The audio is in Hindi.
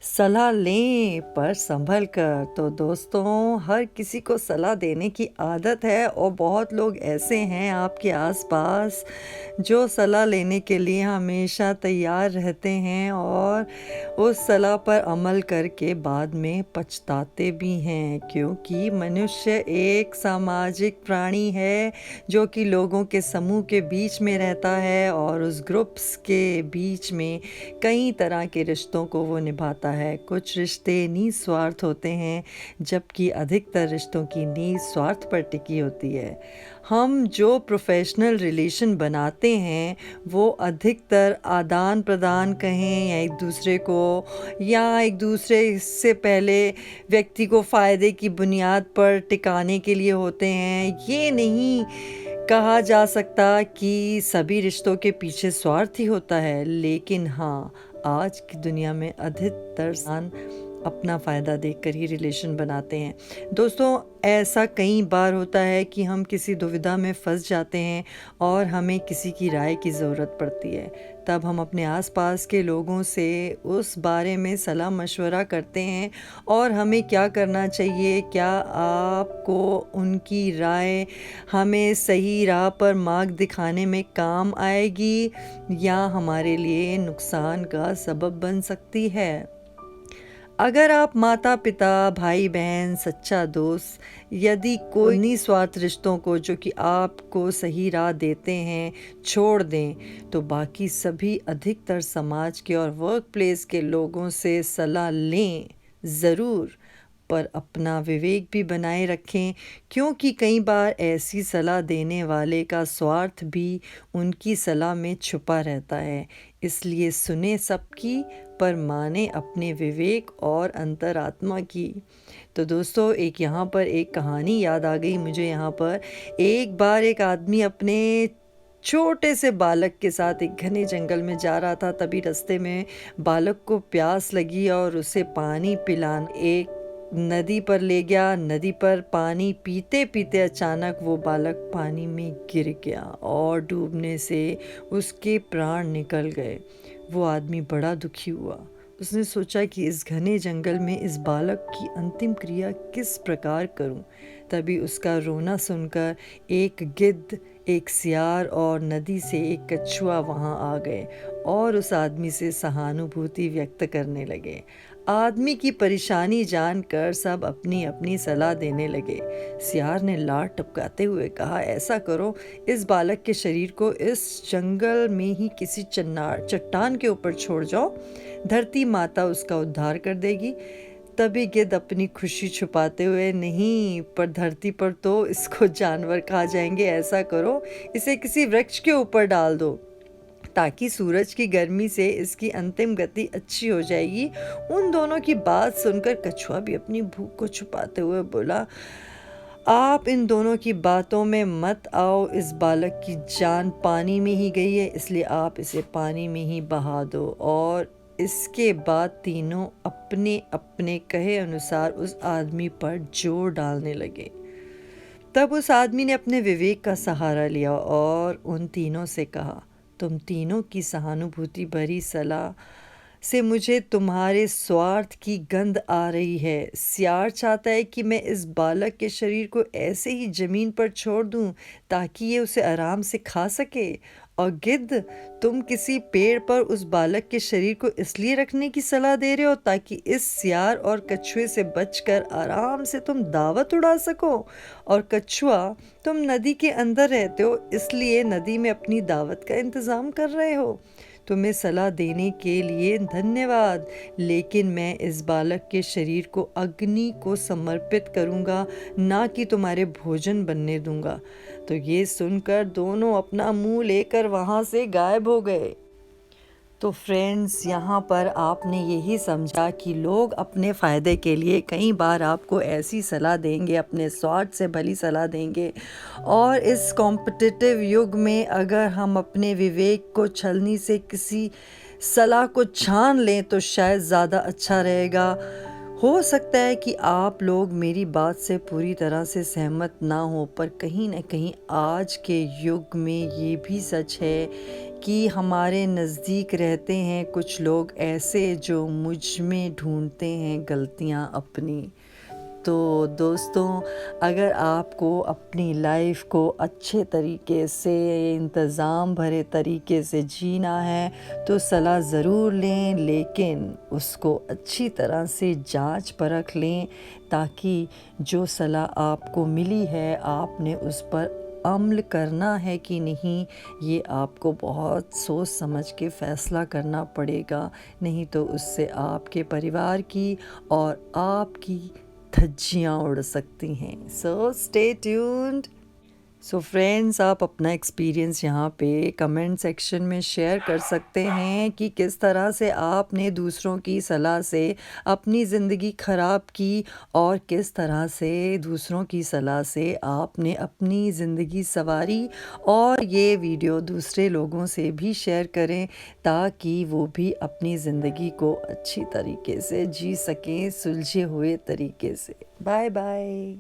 सलाह लें पर संभल कर। तो दोस्तों, हर किसी को सलाह देने की आदत है और बहुत लोग ऐसे हैं आपके आसपास जो सलाह लेने के लिए हमेशा तैयार रहते हैं और उस सलाह पर अमल करके बाद में पछताते भी हैं, क्योंकि मनुष्य एक सामाजिक प्राणी है जो कि लोगों के समूह के बीच में रहता है और उस ग्रुप्स के बीच में कई तरह के रिश्तों को वो निभाता है। कुछ रिश्ते निस्वार्थ होते हैं, जबकि अधिकतर रिश्तों की नींव स्वार्थ पर टिकी होती है। हम जो प्रोफेशनल रिलेशन बनाते हैं वो अधिकतर आदान प्रदान कहें या एक दूसरे को या एक दूसरे से पहले व्यक्ति को फ़ायदे की बुनियाद पर टिकाने के लिए होते हैं। ये नहीं कहा जा सकता कि सभी रिश्तों के पीछे स्वार्थ ही होता है, लेकिन हाँ, आज की दुनिया में अधिकतर इंसान अपना फ़ायदा देखकर ही रिलेशन बनाते हैं। दोस्तों, ऐसा कई बार होता है कि हम किसी दुविधा में फंस जाते हैं और हमें किसी की राय की ज़रूरत पड़ती है। तब हम अपने आसपास के लोगों से उस बारे में सलाह मशवरा करते हैं और हमें क्या करना चाहिए, क्या आपको उनकी राय हमें सही राह पर मार्ग दिखाने में काम आएगी या हमारे लिए नुकसान का सबब बन सकती है। अगर आप माता पिता, भाई बहन, सच्चा दोस्त, यदि कोई निस्वार्थ रिश्तों को जो कि आपको सही राह देते हैं छोड़ दें, तो बाकी सभी अधिकतर समाज के और वर्क प्लेस के लोगों से सलाह लें ज़रूर, पर अपना विवेक भी बनाए रखें, क्योंकि कई बार ऐसी सलाह देने वाले का स्वार्थ भी उनकी सलाह में छुपा रहता है। इसलिए सुने सबकी, पर माने अपने विवेक और अंतरात्मा की। तो दोस्तों, यहाँ पर एक कहानी याद आ गई मुझे। यहाँ पर एक बार एक आदमी अपने छोटे से बालक के साथ एक घने जंगल में जा रहा था। तभी रास्ते में बालक को प्यास लगी और उसे पानी पिलाने एक नदी पर ले गया। नदी पर पानी पीते पीते अचानक वो बालक पानी में गिर गया और डूबने से उसके प्राण निकल गए। वो आदमी बड़ा दुखी हुआ। उसने सोचा कि इस घने जंगल में इस बालक की अंतिम क्रिया किस प्रकार करूं। तभी उसका रोना सुनकर एक गिद्ध, एक सियार और नदी से एक कछुआ वहां आ गए और उस आदमी से सहानुभूति व्यक्त करने लगे। आदमी की परेशानी जानकर सब अपनी अपनी सलाह देने लगे। सियार ने लात टपकाते हुए कहा, ऐसा करो, इस बालक के शरीर को इस जंगल में ही किसी चट्टान के ऊपर छोड़ जाओ, धरती माता उसका उद्धार कर देगी। तभी गिद्ध अपनी खुशी छुपाते हुए, नहीं, पर धरती पर तो इसको जानवर खा जाएंगे। ऐसा करो, इसे किसी वृक्ष के ऊपर डाल दो, ताकि सूरज की गर्मी से इसकी अंतिम गति अच्छी हो जाएगी। उन दोनों की बात सुनकर कछुआ भी अपनी भूख को छुपाते हुए बोला, आप इन दोनों की बातों में मत आओ। इस बालक की जान पानी में ही गई है, इसलिए आप इसे पानी में ही बहा दो। और इसके बाद तीनों अपने अपने कहे अनुसार उस आदमी पर जोर डालने लगे। तब उस आदमी ने अपने विवेक का सहारा लिया और उन तीनों से कहा, तुम तीनों की सहानुभूति भरी सलाह से मुझे तुम्हारे स्वार्थ की गंध आ रही है। सियार चाहता है कि मैं इस बालक के शरीर को ऐसे ही जमीन पर छोड़ दूं ताकि ये उसे आराम से खा सके, और गिद्ध, तुम किसी पेड़ पर उस बालक के शरीर को इसलिए रखने की सलाह दे रहे हो ताकि इस सियार और कछुए से बचकर आराम से तुम दावत उड़ा सको। और कछुआ, तुम नदी के अंदर रहते हो, इसलिए नदी में अपनी दावत का इंतज़ाम कर रहे हो। तुम्हें सलाह देने के लिए धन्यवाद, लेकिन मैं इस बालक के शरीर को अग्नि को समर्पित करूंगा, ना कि तुम्हारे भोजन बनने दूंगा। तो ये सुनकर दोनों अपना मुंह लेकर वहां से गायब हो गए। तो फ्रेंड्स, यहाँ पर आपने यही समझा कि लोग अपने फ़ायदे के लिए कई बार आपको ऐसी सलाह देंगे, अपने स्वार्थ से भली सलाह देंगे। और इस कॉम्पिटिटिव युग में अगर हम अपने विवेक को छलनी से किसी सलाह को छान लें तो शायद ज़्यादा अच्छा रहेगा। हो सकता है कि आप लोग मेरी बात से पूरी तरह से सहमत ना हो, पर कहीं ना कहीं आज के युग में ये भी सच है कि हमारे नज़दीक रहते हैं कुछ लोग ऐसे जो मुझ में ढूंढते हैं गलतियाँ अपनी। तो दोस्तों, अगर आपको अपनी लाइफ को अच्छे तरीके से, इंतज़ाम भरे तरीके से जीना है तो सलाह ज़रूर लें, लेकिन उसको अच्छी तरह से जांच परख लें, ताकि जो सलाह आपको मिली है आपने उस पर अमल करना है कि नहीं, ये आपको बहुत सोच समझ के फ़ैसला करना पड़ेगा। नहीं तो उससे आपके परिवार की और आपकी धज्जियाँ उड़ सकती हैं। So stay tuned. So friends, आप अपना एक्सपीरियंस यहाँ पे कमेंट सेक्शन में शेयर कर सकते हैं कि किस तरह से आपने दूसरों की सलाह से अपनी ज़िंदगी ख़राब की, और किस तरह से दूसरों की सलाह से आपने अपनी ज़िंदगी संवारी। और ये वीडियो दूसरे लोगों से भी शेयर करें, ताकि वो भी अपनी ज़िंदगी को अच्छी तरीके से जी सकें, सुलझे हुए तरीके से। Bye bye.